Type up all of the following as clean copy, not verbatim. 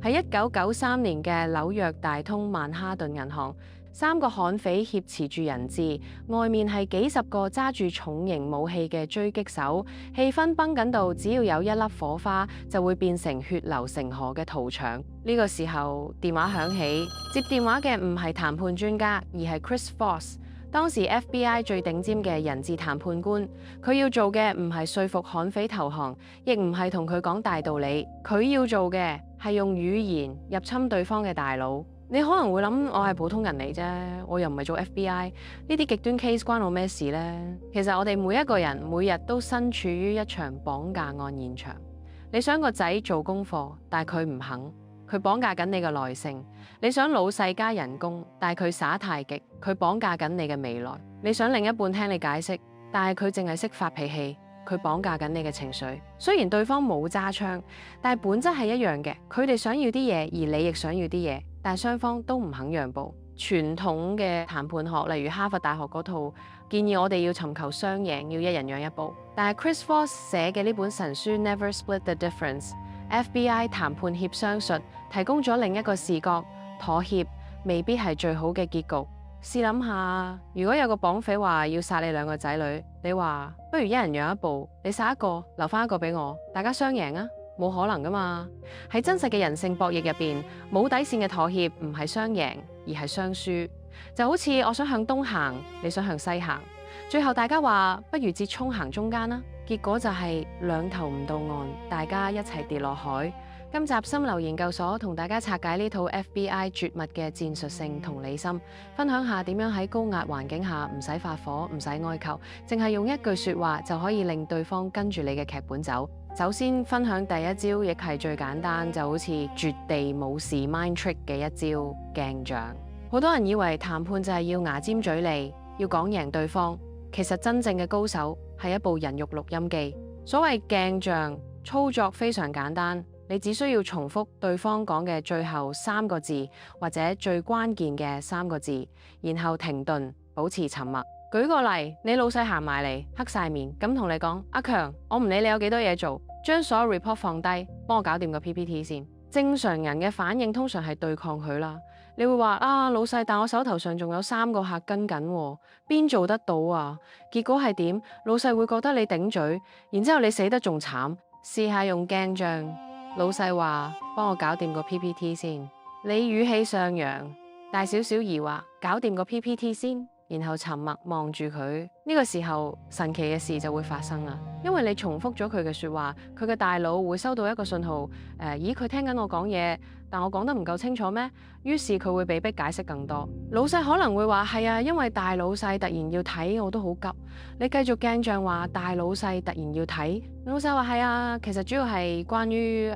喺1993年嘅紐約大通曼哈頓銀行，3個悍匪挾持住人質，外面係幾十個揸住重型武器嘅狙擊手，氣氛繃緊到只要有一粒火花就會變成血流成河嘅屠場。呢個時候電話響起，接電話嘅唔係談判專家，而係 Chris Voss。當時 FBI 最頂尖嘅人質談判官，佢要做嘅唔係說服悍匪投降，亦唔係同佢講大道理，佢要做嘅係用語言入侵對方嘅大腦。你可能會諗，我係普通人嚟啫，我又唔係做 FBI，呢啲極端 case 關我咩事呢？其實我哋每一個人每日都身處於一場綁架案現場。你想個仔做功課，但係佢唔肯。佢綁架緊你嘅耐性，你想老細加人工，但係佢耍太極，佢綁架緊你嘅未來。你想另一半聽你解釋，但係佢淨係識發脾氣，佢綁架緊你嘅情緒。雖然對方冇揸槍，但係本質係一樣嘅，佢哋想要啲嘢，而你亦想要啲嘢，但係雙方都唔肯讓步。傳統嘅談判學，例如哈佛大學嗰套，建議我哋要尋求雙贏，要一人讓一步。但係 Chris Voss 寫嘅呢本神書 Never Split the Difference。FBI 談判協商術提供咗另一個視角，妥協未必係最好嘅結局。試諗下，如果有個綁匪話要殺你2個仔女，你話不如一人讓一步，你殺一個留翻一個俾我，大家雙贏啊？冇可能噶嘛！喺真實嘅人性博弈入邊，冇底線嘅妥協唔係雙贏，而係雙輸。就好似我想向東行，你想向西行，最後大家話不如折衷行中間啦。結果就係兩頭唔到岸，大家一齊跌落海。今集心流研究所同大家拆解呢套 FBI 絕密嘅戰術性同理心，分享下點樣喺高壓環境下唔使發火、唔使哀求，淨係用一句說話就可以令對方跟住你嘅劇本走。首先分享第一招，亦係最簡單，就好似絕地武士 mind trick 嘅一招鏡像。好多人以為談判就係要牙尖嘴利，要講贏對方。其實真正嘅高手係一部人肉錄音機。所謂鏡像操作非常簡單，你只需要重複對方講嘅最後3個字或者最關鍵嘅3個字，然後停頓，保持沉默。舉個例，你老細行埋嚟，黑晒面咁同你講：阿強，我唔理你有幾多嘢做，將所有 report 放低，幫我搞掂個 PPT 先。正常人嘅反應通常係對抗佢啦。你會話啊，老細，但我手頭上仲有3個客跟緊喎，邊做得到啊？結果係點？老細會覺得你頂嘴，然之後你死得仲慘。試下用鏡像，老細話幫我搞掂個 PPT 先，你語氣上揚，大少少疑惑，搞掂個 PPT 先。然後沉默望住佢，呢個時候神奇嘅事就會發生啦。因為你重複咗佢嘅說話，佢嘅大腦會收到一個信號，咦，佢聽緊我講嘢，但我講得唔夠清楚咩？於是佢會被逼解釋更多。老細可能會話係啊，因為大老細突然要睇，我都好急。你繼續鏡像話大老細突然要睇，老細話係啊，其實主要係關於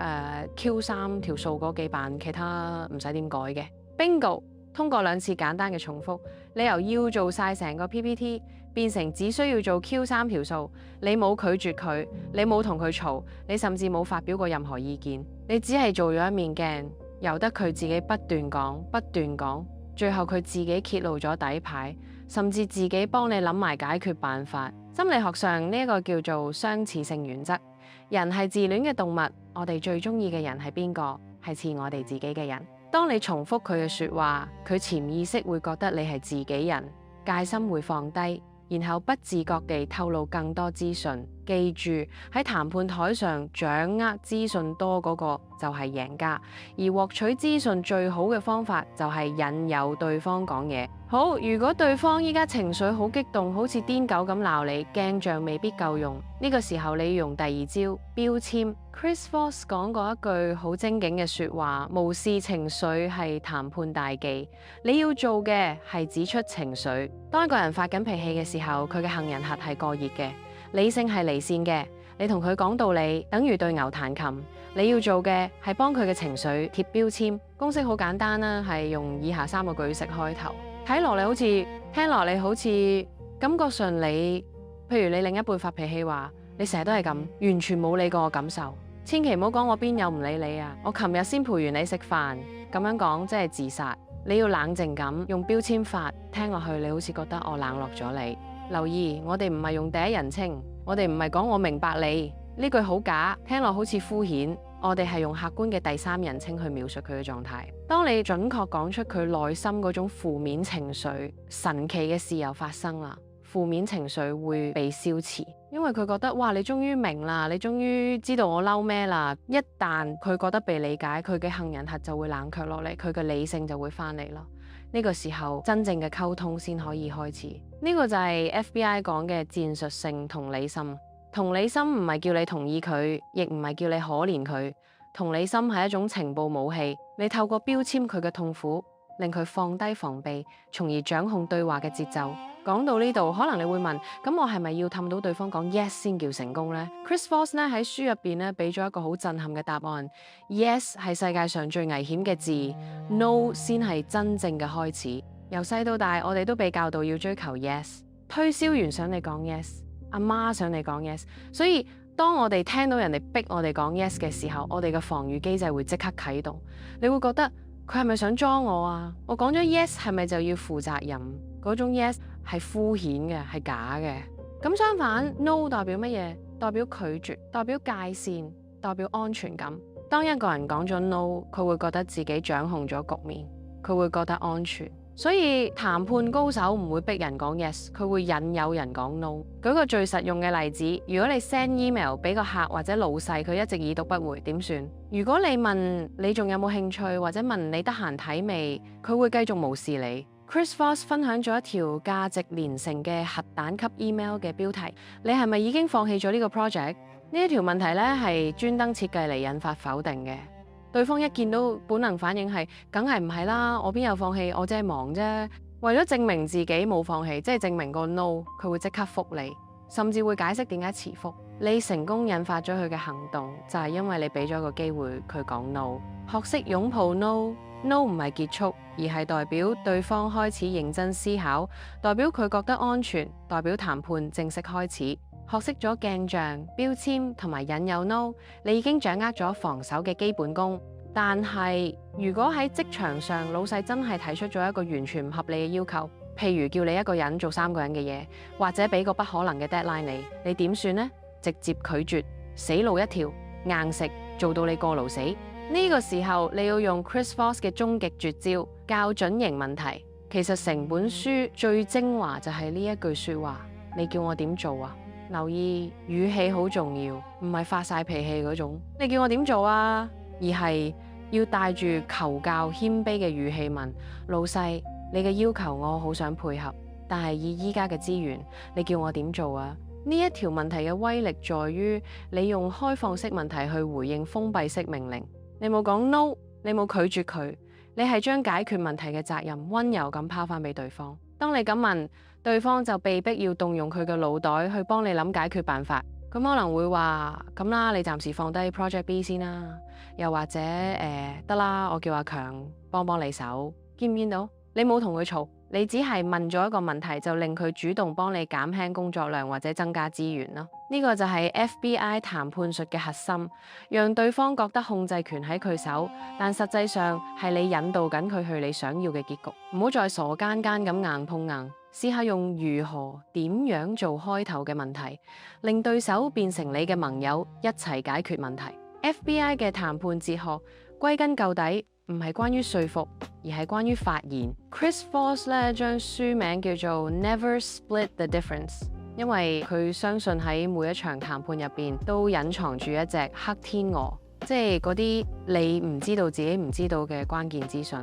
Q3條數嗰幾版，其他唔使點改嘅。Bingo！通過2次簡單嘅重複，你由要做晒成個 PPT 變成只需要做 Q3條數。你冇拒絕佢，你冇同佢嘈，你甚至冇發表過任何意見，你只係做咗一面鏡，由得佢自己不斷講不斷講，最後佢自己揭露咗底牌，甚至自己幫你諗埋解決辦法。心理學上呢一個叫做相似性原則。人係自戀嘅動物，我哋最中意嘅人係邊個？係似我哋自己嘅人。當你重複佢嘅說話，佢潛意識會覺得你係自己人，戒心會放低，然後不自覺地透露更多資訊。記住，喺談判台上掌握資訊多嗰個就係贏家，而獲取資訊最好嘅方法就係引誘對方講嘢。好，如果對方依家情緒好激動，好似癲狗咁鬧你，鏡像未必夠用。呢個時候你要用第二招標籤。Chris Voss 講過一句好精警嘅說話：無視情緒係談判大忌。你要做嘅係指出情緒。當一個人發緊脾氣嘅時候，佢嘅杏仁核係過熱嘅。理性係離線嘅，你同佢講道理，等於對牛彈琴。你要做嘅係幫佢嘅情緒貼標籤。公式好簡單啦，係用以下3個句式開頭。聽落嚟好似感覺上你，譬如你另一半發脾氣話，你成日都係咁，完全冇理過我感受。千祈唔好講我邊有唔理你啊！我琴日先陪完你食飯，咁樣講即係自殺。你要冷靜咁用標籤法，聽落去你好似覺得我冷落咗你。留意，我哋唔係用第一人稱，我哋唔係講我明白你，呢句好假，聽落好似敷衍。我哋係用客觀嘅第三人稱去描述佢嘅狀態。當你準確講出佢內心嗰種負面情緒，神奇嘅事又發生啦。負面情緒會被消磁，因為佢覺得哇，你終於明啦，你終於知道我嬲咩啦。一旦佢覺得被理解，佢嘅杏仁核就會冷卻落嚟，佢嘅理性就會翻嚟啦。呢個時候真正嘅溝通先可以開始。呢個就係 FBI 講嘅戰術性同理心。同理心唔係叫你同意佢，亦唔係叫你可憐佢。同理心係一種情報武器，你透過標籤佢嘅痛苦，令佢放低防備，從而掌控對話嘅節奏。講到呢度，可能你會問，咁我係咪要氹到對方講 yes 先叫成功呢？ Chris Voss 喺書入邊俾咗一個好震撼嘅答案。Yes 係世界上最危險嘅字， No 先係真正嘅開始。由細到大，我哋都被教導要追求 yes， 推銷員想你講 yes， 阿媽想你講 yes， 所以當我哋聽到人哋逼我哋講 yes 嘅時候，我哋嘅防禦機制會即刻啟動。你會覺得佢係咪想裝我啊？我講咗 yes 係咪就要負責任？嗰種 yes 係敷衍嘅，係假嘅。咁相反 no 代表乜嘢？代表拒絕，代表界線，代表安全感。當一個人講咗 no， 佢會覺得自己掌控咗局面，佢會覺得安全。所以談判高手唔會逼人講 yes， 佢會引誘人講 no。舉個最實用嘅例子，如果你 send email 俾個客或者老細，佢一直已讀不回，點算？如果你問你仲有冇興趣，或者問你得閒睇未，佢會繼續無視你。Chris Voss 分享咗一條價值連城嘅核彈級 email 嘅標題，你係咪已經放棄咗呢個 project？ 呢一條問題咧係專登設計嚟引發否定嘅。對方一見到本能反應係，梗係唔係啦，我邊有放棄，我只係忙啫。為咗證明自己冇放棄，即係證明個 no， 佢會即刻覆你，甚至會解釋點解遲覆。你成功引發咗佢嘅行動，就係因為你俾咗個機會佢講 no。學識擁抱 no 唔係結束，而係代表對方開始認真思考，代表佢覺得安全，代表談判正式開始。學識咗鏡像、標籤同埋引誘 no， 你已經掌握咗防守嘅基本功。但係如果喺職場上，老細真係提出咗一個完全唔合理嘅要求，譬如叫你一個人做3個人嘅嘢，或者俾個不可能嘅 deadline 你點算呢？直接拒絕，死路一條，硬食，做到你過勞死。呢個時候你要用 Chris Voss 嘅終極絕招，校準型問題。其實成本書最精華就係呢一句說話，你叫我點做啊？留意語氣好重要，唔係發晒脾氣嗰種。你叫我點做啊？而係要帶住求教謙卑嘅語氣問老細，你嘅要求我好想配合，但係以依家嘅資源，你叫我點做啊？呢一條問題嘅威力在於你用開放式問題去回應封閉式命令。你冇講 no， 你冇拒絕佢，你係將解決問題嘅責任溫柔咁拋翻俾對方。當你咁問，對方就被逼要動用佢嘅腦袋去幫你諗解決辦法。咁可能會話咁啦，你暫時放低 Project B 先啦，又或者得啦，我叫阿強幫你手。見唔見到？你冇同佢嘈，你只係問咗一個問題，就令佢主動幫你減輕工作量或者增加資源咯。呢個就係 FBI 談判術嘅核心，讓對方覺得控制權喺佢手，但實際上係你引導緊佢去你想要嘅結局。唔好再傻更更咁硬碰硬，試下用如何、點樣做開頭嘅問題，令對手變成你嘅盟友，一齊解決問題。FBI 嘅談判哲學歸根究底唔係關於說服，而係關於發言。Chris Voss 將書名叫做 Never Split the Difference， 因為佢相信喺每一場談判入邊都隱藏住一隻黑天鵝，即係嗰啲你唔知道自己唔知道嘅關鍵資訊。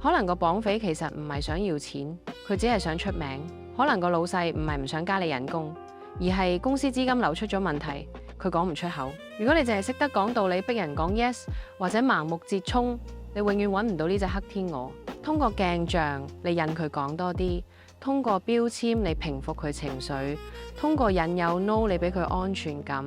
可能個綁匪其實唔係想要錢，佢只係想出名。可能個老細唔係唔想加你人工，而係公司資金流出咗問題，佢講唔出口。如果你淨係識得講道理逼人講 yes， 或者盲目折衝，你永遠揾唔到呢隻黑天鵝。通過鏡像，你引佢講多啲；通過標籤，你平復佢情緒；通過引誘 no， 你俾佢安全感；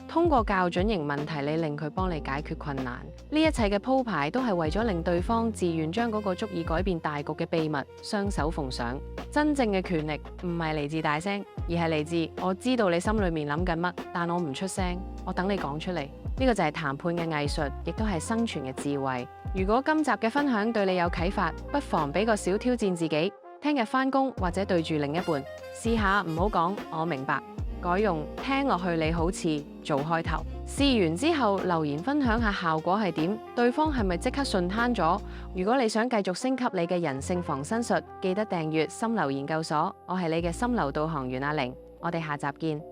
通過校準型問題，你令佢幫你解決困難。呢一切嘅鋪排都係為咗令對方自願將嗰個足以改變大局嘅秘密雙手奉上。真正嘅權力唔係嚟自大聲，而係嚟自我知道你心裏面諗緊乜，但我唔出聲，我等你講出嚟。呢個就係談判嘅藝術，亦都係生存嘅智慧。如果今集嘅分享對你有啟發，不妨俾個小挑戰自己，聽日返工或者對住另一半，試下唔好講我明白，改用聽落去你好似做開頭。試完之後留言分享下效果係點，對方係咪即刻順攤咗？如果你想繼續升級你嘅人性防身術，記得訂閱心流研究所。我係你嘅心流導航員阿玲，我哋下集見。